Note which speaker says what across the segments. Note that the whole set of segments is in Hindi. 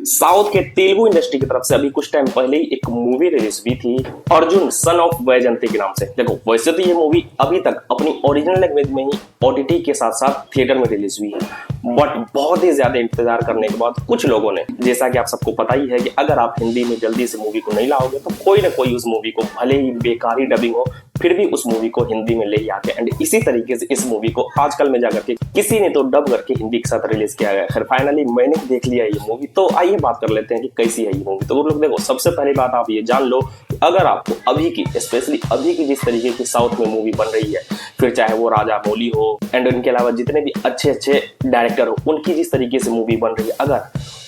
Speaker 1: साउथ के तेलुगु इंडस्ट्री की तरफ से अभी कुछ टाइम पहले ही एक मूवी रिलीज हुई थी अर्जुन सन ऑफ वैजंती के नाम से। देखो वैसे तो ये मूवी अभी तक अपनी ओरिजिनल लैंग्वेज में ही ओटीटी के साथ साथ थिएटर में रिलीज हुई है, बट बहुत ही ज्यादा इंतजार करने के बाद कुछ लोगों ने, जैसा कि आप सबको पता ही है कि अगर आप हिंदी में जल्दी से मूवी को नहीं लाओगे तो कोई ना कोई उस मूवी को, भले ही बेकारी डबिंग हो, फिर भी उस मूवी को हिंदी में ले आके एंड इसी तरीके से इस मूवी को आजकल में जाकर के किसी ने तो डब करके हिंदी के साथ रिलीज किया गया। खैर फाइनली मैंने देख लिया ये मूवी, तो आइए बात कर लेते हैं कि कैसी है ये मूवी। तो वो लोग देखो, सबसे पहली बात आप ये जान लो, अगर आपको अभी की, स्पेशली अभी की जिस तरीके की साउथ में मूवी बन रही है, फिर चाहे वो राजा मौली हो एंड उनके अलावा जितने भी अच्छे अच्छे डायरेक्टर हो, उनकी जिस तरीके से मूवी बन रही है, अगर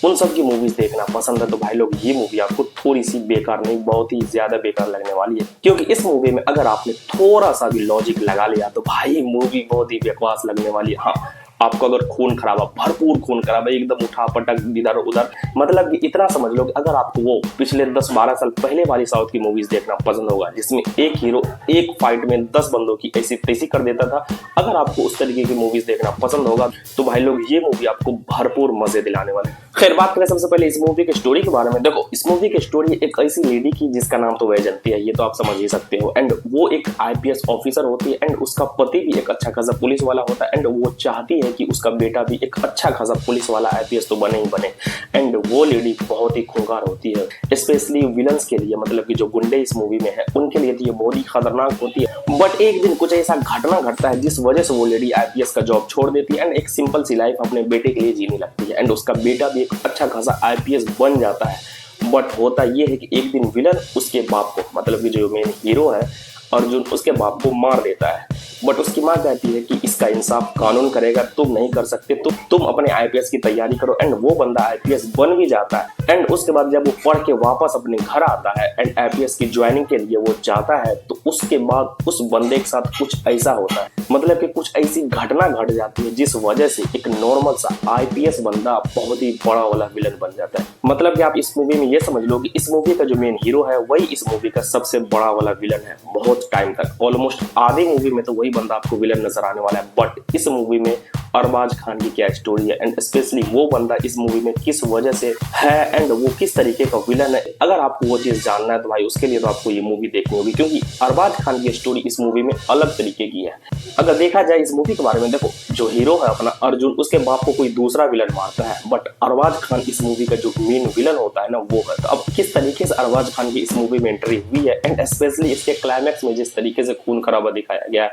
Speaker 1: उन सब की मूवीज देखना पसंद है तो भाई लोग ये मूवी आपको थोड़ी सी बेकार नहीं, बहुत ही ज्यादा बेकार लगने वाली है। क्योंकि इस मूवी में अगर आपने थोड़ा सा भी लॉजिक लगा लिया तो भाई मूवी बहुत ही बकवास लगने वाली है। हाँ, आपको अगर खून खराबा, भरपूर खून खराबा, एकदम उठा पटक इधर उधर, मतलब कि इतना समझ लो कि अगर आपको वो पिछले 10-12 साल पहले वाली साउथ की मूवीज देखना पसंद होगा जिसमें एक हीरो एक फाइट में 10 बंदों की ऐसी तैसी कर देता था, अगर आपको उस तरीके की मूवीज देखना पसंद होगा तो भाई लोग ये मूवी आपको भरपूर मजे दिलाने वाले। खैर बात करें सबसे पहले इस मूवी की स्टोरी के बारे में। देखो इस मूवी की स्टोरी एक ऐसी लेडी की जिसका नाम तो वैजंती है, ये तो आप समझ ही सकते हो, एंड वो एक आईपीएस ऑफिसर होती है एंड उसका पति भी एक अच्छा खासा पुलिस वाला होता है एंड वो चाहती है कि उसका बेटा भी एक अच्छा खासा पुलिस वाला आईपीएस तो बने ही बने। एंड वो लेडी बहुत ही खूंखार होती है, स्पेशली विलन्स के लिए, मतलब कि जो गुंडे इस मूवी में है उनके लिए तो ये बहुत ही खतरनाक होती है। बट एक दिन कुछ ऐसा घटना घटता है जिस वजह से वो लेडी आईपीएस का जॉब छोड़ देती है एंड एक सिंपल सी लाइफ अपने बेटे के लिए जीने लगती है एंड उसका बेटा भी एक अच्छा खासा आईपीएस बन जाता है। बट होता ये है कि एक दिन विलन उसके बाप को, मतलब कि जो मेन हीरो है अर्जुन, उसके बाप को मार देता है। बट उसकी माँ कहती है कि इसका इंसाफ कानून करेगा, तुम नहीं कर सकते, तुम अपने आईपीएस की तैयारी करो। एंड वो बंदा आईपीएस बन भी जाता है एंड उसके बाद जब वो पढ़ के वापस अपने घर आता है एंड आईपीएस की ज्वाइनिंग के लिए वो जाता है, तो उसके बाद उस बंदे के साथ कुछ ऐसा होता है, मतलब कि कुछ ऐसी घटना घट जाती है जिस वजह से एक नॉर्मल सा आईपीएस बंदा बहुत ही बड़ा वाला विलन बन जाता है। मतलब कि आप इस मूवी में ये समझ लो कि इस मूवी का जो मेन हीरो है वही इस मूवी का सबसे बड़ा वाला विलन है। बहुत टाइम तक, ऑलमोस्ट आधे मूवी में तो वही बंदा आपको विलन नजर आने वाला है। बट इस मूवी में अरबाज खान की क्या स्टोरी है एंड स्पेशली वो बंदा इस मूवी में किस वजह से है एंड वो किस तरीके का विलन है, अगर आपको वो चीज जानना है तो भाई उसके लिए तो आपको ये मूवी देखनी होगी, क्योंकि अरबाज खान की स्टोरी इस मूवी में अलग तरीके की है। अगर देखा जाए इस मूवी के बारे में, देखो जो हीरो है अपना अर्जुन, उसके बाप को कोई दूसरा विलन मारता है, बट अरबाज खान इस मूवी का जो मेन विलन होता है ना वो है। तो अब किस तरीके से अरबाज खान की इस मूवी में एंट्री हुई है एंड स्पेशली इसके क्लाइमैक्स में जिस तरीके से खून खराबा दिखाया गया,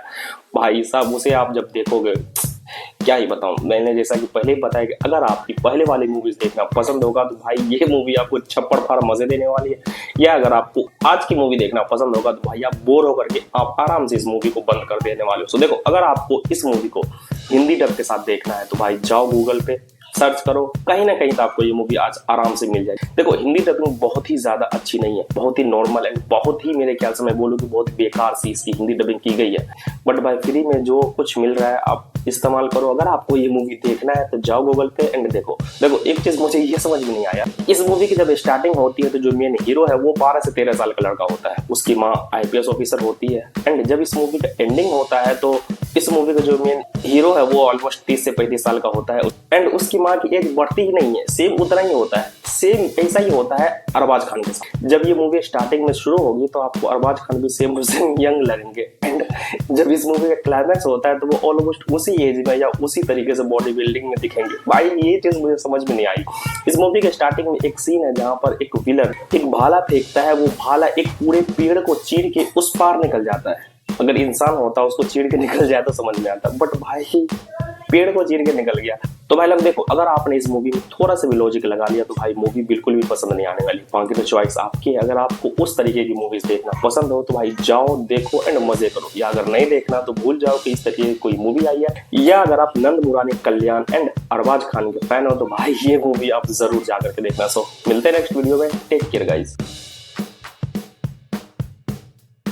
Speaker 1: भाई साहब उसे आप जब देखोगे क्या ही बताऊं। मैंने जैसा कि पहले ही बताया कि अगर आपकी पहले वाली मूवीज देखना पसंद होगा तो भाई ये मूवी आपको छप्पड़ फाड़ मजे देने वाली है, या अगर आपको आज की मूवी देखना पसंद होगा तो भाई आप बोर होकर के आप आराम से इस मूवी को बंद कर देने वाले हो। तो देखो अगर आपको इस मूवी को हिंदी डब के साथ देखना है तो भाई जाओ गूगल पे सर्च करो, कहीं ना कहीं तो आपको ये मूवी आज आराम से मिल जाएगी। देखो हिंदी डबिंग बहुत ही ज्यादा अच्छी नहीं है, बहुत ही नॉर्मल है, बहुत ही मेरे ख्याल से मैं बोलूँ कि बहुत बेकार सी इसकी हिंदी डबिंग की गई है। बट भाई फ्री में जो कुछ मिल रहा है आप इस्तेमाल करो। अगर आपको ये मूवी देखना है तो जाओ गूगल पे एंड देखो। देखो एक चीज मुझे ये समझ में नहीं आया, इस मूवी की जब स्टार्टिंग होती है तो जो मेन हीरो है वो 12 से 13 साल का लड़का होता है, उसकी माँ आईपीएस ऑफिसर होती है एंड जब इस मूवी का एंडिंग होता है तो इस मूवी का जो मेन हीरो है वो ऑलमोस्ट 30 से 35 साल का होता है एंड उसकी माँ की एज बढ़ती ही नहीं है, सेम उतना ही होता है, सेम ऐसा ही होता है अरबाज खान के साथ। जब ये मूवी स्टार्टिंग में शुरू होगी तो आपको अरबाज खान भी सेम टू सेम यंग लगेंगे एंड जब इस मूवी का क्लाइमैक्स होता है तो वो ऑलमोस्ट उसी एज में या उसी तरीके से बॉडी बिल्डिंग में दिखेंगे। भाई ये चीज मुझे समझ में नहीं आई। इस मूवी के स्टार्टिंग में एक सीन है जहां पर एक विलन एक भाला फेंकता है, वो भाला एक पूरे पेड़ को चीर के उस पार निकल जाता है। अगर इंसान होता उसको चीर के निकल जाए तो समझ में आता, बट भाई पेड़ को चीर के निकल गया। तो भाई लोग देखो, अगर आपने इस मूवी में थोड़ा सा भी लॉजिक लगा लिया तो भाई मूवी बिल्कुल भी पसंद नहीं आने वाली। बाकी तो चॉइस आपकी है, अगर आपको उस तरीके की मूवीज देखना पसंद हो तो भाई जाओ देखो एंड मजे करो, या अगर नहीं देखना तो भूल जाओ कि इस तरीके की कोई मूवी आई है। या अगर आप नंद मुरारी, कल्याण एंड अरबाज खान के फैन हो तो भाई ये मूवी आप जरूर जाकर के देखना। सो मिलते हैं नेक्स्ट वीडियो में, टेक केयर गाइस।